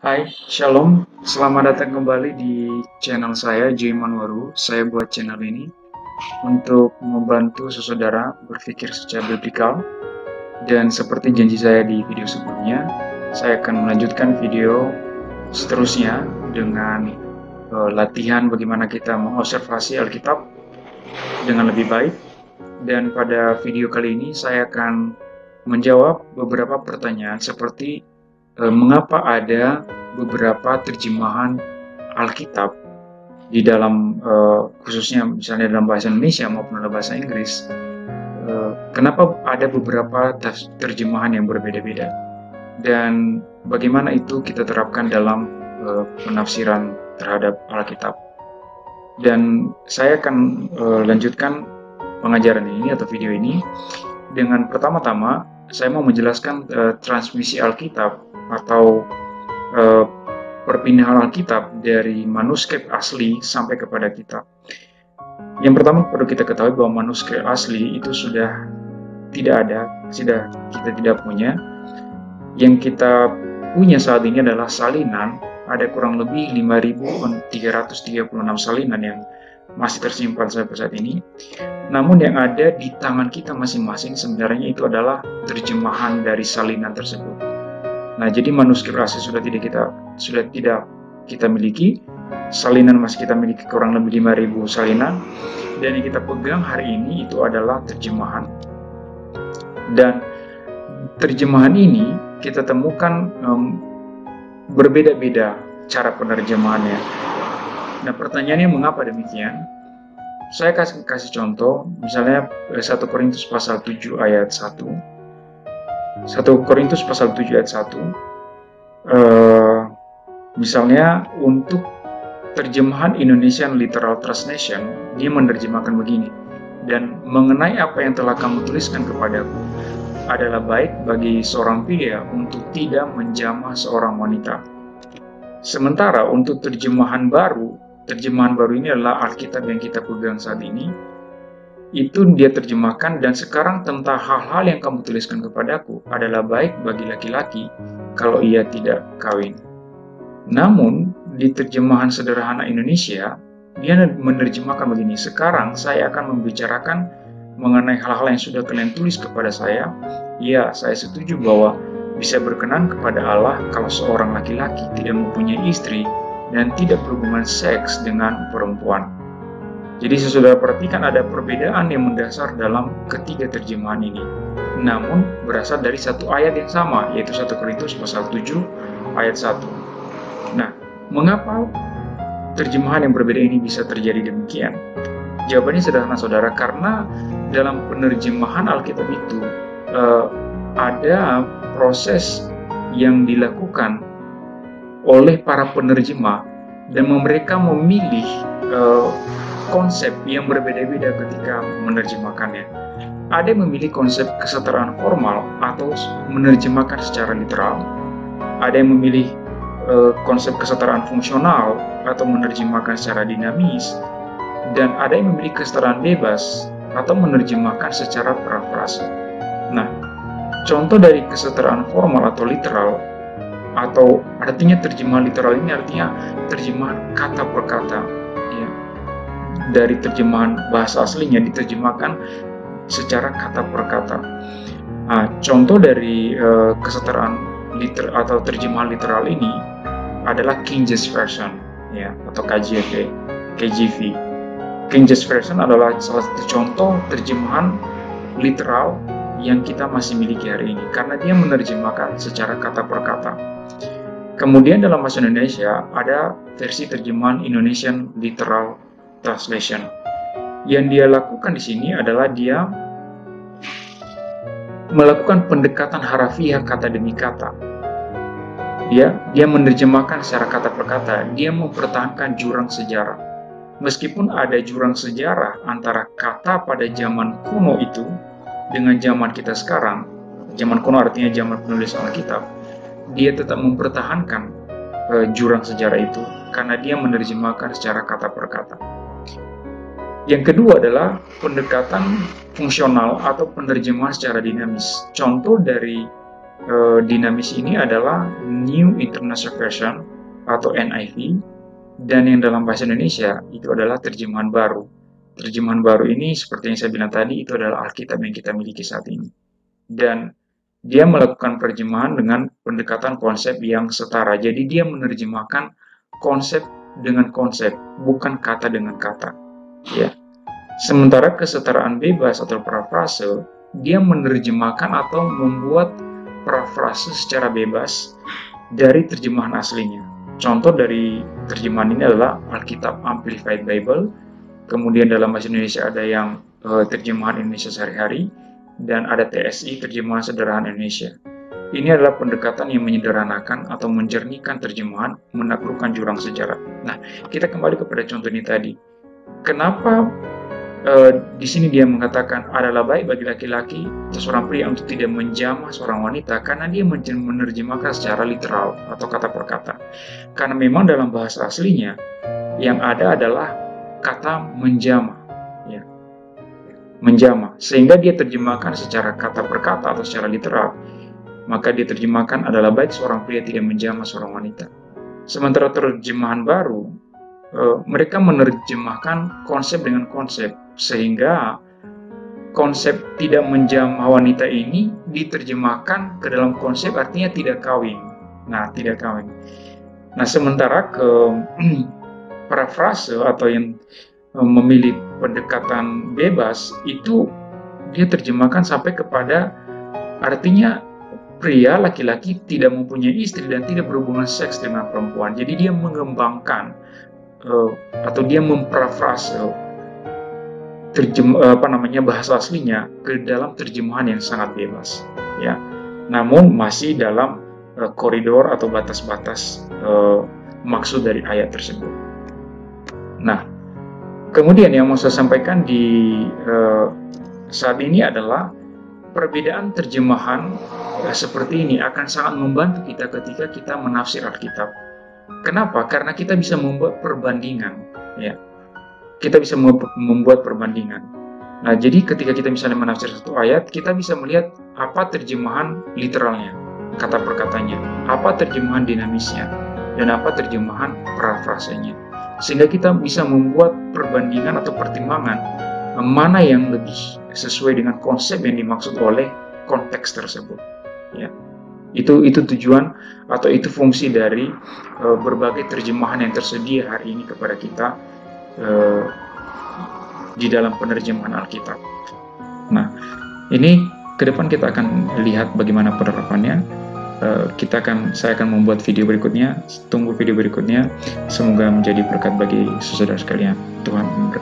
Hai, Shalom. Selamat datang kembali di channel saya, Joiman Waru. Saya buat channel ini untuk membantu saudara berpikir secara biblical. Dan seperti janji saya di video sebelumnya, saya akan melanjutkan video seterusnya dengan latihan bagaimana kita mengobservasi Alkitab dengan lebih baik. Dan pada video kali ini saya akan menjawab beberapa pertanyaan seperti mengapa ada beberapa terjemahan Alkitab di dalam khususnya misalnya dalam bahasa Indonesia maupun dalam bahasa Inggris, kenapa ada beberapa terjemahan yang berbeda-beda dan bagaimana itu kita terapkan dalam penafsiran terhadap Alkitab. Dan saya akan lanjutkan pengajaran ini atau video ini dengan pertama-tama saya mau menjelaskan transmisi Alkitab atau perpindahan Alkitab dari manuskrip asli sampai kepada kita. Yang pertama perlu kita ketahui bahwa manuskrip asli itu sudah tidak ada, kita tidak punya. Yang kita punya saat ini adalah salinan, ada kurang lebih 5.336 salinan yang masih tersimpan sampai saat ini. Namun yang ada di tangan kita masing-masing sebenarnya itu adalah terjemahan dari salinan tersebut. Nah, jadi manuskrip asli sudah tidak kita miliki, salinan masih kita miliki kurang lebih 5.000 salinan, dan yang kita pegang hari ini itu adalah terjemahan. Dan terjemahan ini kita temukan berbeda-beda cara penerjemahannya. Nah, pertanyaannya mengapa demikian? Saya kasih contoh, misalnya 1 Korintus pasal 7 ayat 1. 1 Korintus pasal 7 ayat 1, misalnya untuk terjemahan Indonesian Literal Translation, dia menerjemahkan begini, dan mengenai apa yang telah kamu tuliskan kepadaku, adalah baik bagi seorang pria untuk tidak menjamah seorang wanita. Sementara untuk terjemahan baru ini adalah Alkitab yang kita pegang saat ini, itu dia terjemahkan, dan sekarang tentang hal-hal yang kamu tuliskan kepadaku adalah baik bagi laki-laki kalau ia tidak kawin. Namun di terjemahan sederhana Indonesia dia menerjemahkan begini, sekarang saya akan membicarakan mengenai hal-hal yang sudah kalian tulis kepada saya. Ya, saya setuju bahwa bisa berkenan kepada Allah kalau seorang laki-laki tidak mempunyai istri dan tidak berhubungan seks dengan perempuan. Jadi saudara perhatikan ada perbedaan yang mendasar dalam ketiga terjemahan ini. Namun berasal dari satu ayat yang sama, yaitu 1 Korintus pasal 7 ayat 1. Nah, mengapa terjemahan yang berbeda ini bisa terjadi demikian? Jawabannya sederhana saudara, karena dalam penerjemahan Alkitab itu ada proses yang dilakukan oleh para penerjemah dan mereka memilih konsep yang berbeda-beda ketika menerjemahkannya. Ada yang memilih konsep kesetaraan formal atau menerjemahkan secara literal. Ada yang memilih konsep kesetaraan fungsional atau menerjemahkan secara dinamis. Dan ada yang memilih kesetaraan bebas atau menerjemahkan secara parafrase. Nah, contoh dari kesetaraan formal atau literal, atau artinya terjemahan literal ini artinya terjemahan kata per kata. Dari terjemahan bahasa aslinya diterjemahkan secara kata per kata. Nah, contoh dari kesetaraan atau terjemahan literal ini adalah King James Version, ya, atau KJV. King James Version adalah salah satu contoh terjemahan literal yang kita masih miliki hari ini karena dia menerjemahkan secara kata per kata. Kemudian dalam bahasa Indonesia ada versi terjemahan Indonesian Literal Translation. Yang dia lakukan di sini adalah dia melakukan pendekatan harafiah kata demi kata. Dia menerjemahkan secara kata per kata. Dia mempertahankan jurang sejarah. Meskipun ada jurang sejarah antara kata pada zaman kuno itu dengan zaman kita sekarang, zaman kuno artinya zaman penulis Alkitab, dia tetap mempertahankan jurang sejarah itu karena dia menerjemahkan secara kata per kata. Yang kedua adalah pendekatan fungsional atau penerjemahan secara dinamis. Contoh dari dinamis ini adalah New International Version atau NIV, dan yang dalam bahasa Indonesia itu adalah terjemahan baru. Terjemahan baru ini seperti yang saya bilang tadi, itu adalah Alkitab yang kita miliki saat ini. Dan dia melakukan terjemahan dengan pendekatan konsep yang setara. Jadi dia menerjemahkan konsep dengan konsep, bukan kata dengan kata. Ya. Sementara kesetaraan bebas atau parafrase, dia menerjemahkan atau membuat parafrase secara bebas dari terjemahan aslinya. Contoh dari terjemahan ini adalah Alkitab Amplified Bible, kemudian dalam bahasa Indonesia ada yang terjemahan Indonesia sehari-hari, dan ada TSI, terjemahan sederhana Indonesia. Ini adalah pendekatan yang menyederhanakan atau menjernihkan terjemahan, menaklukkan jurang sejarah. Nah, kita kembali kepada contoh ini tadi. Kenapa di sini dia mengatakan adalah baik bagi laki-laki atau seorang pria untuk tidak menjamah seorang wanita, karena dia menerjemahkan secara literal atau kata per kata. Karena memang dalam bahasa aslinya yang ada adalah kata menjamah, ya, menjamah, sehingga dia terjemahkan secara kata per kata atau secara literal. Maka dia terjemahkan adalah baik seorang pria tidak menjamah seorang wanita. Sementara terjemahan baru, mereka menerjemahkan konsep dengan konsep, sehingga konsep tidak menjamah wanita ini diterjemahkan ke dalam konsep artinya tidak kawin. Nah, tidak kawin. Nah, sementara ke parafrase atau yang memilih pendekatan bebas itu dia terjemahkan sampai kepada artinya pria laki-laki tidak mempunyai istri dan tidak berhubungan seks dengan perempuan. Jadi dia mengembangkan atau dia memparafrase bahasa aslinya ke dalam terjemahan yang sangat bebas, ya. Namun masih dalam koridor atau batas-batas maksud dari ayat tersebut. Nah, kemudian yang mau saya sampaikan di saat ini adalah perbedaan terjemahan seperti ini akan sangat membantu kita ketika kita menafsir Alkitab. Kenapa? Karena kita bisa membuat perbandingan, ya. Kita bisa membuat perbandingan. Nah, jadi ketika kita misalnya menafsir satu ayat, kita bisa melihat apa terjemahan literalnya, kata per katanya, apa terjemahan dinamisnya, dan apa terjemahan parafrasenya. Sehingga kita bisa membuat perbandingan atau pertimbangan mana yang lebih sesuai dengan konsep yang dimaksud oleh konteks tersebut, ya. Itu tujuan atau itu fungsi dari berbagai terjemahan yang tersedia hari ini kepada kita di dalam penerjemahan Alkitab. Nah, ini ke depan kita akan lihat bagaimana penerapannya. Saya akan membuat video berikutnya. Tunggu video berikutnya. Semoga menjadi berkat bagi saudara sekalian. Tuhan memberkati.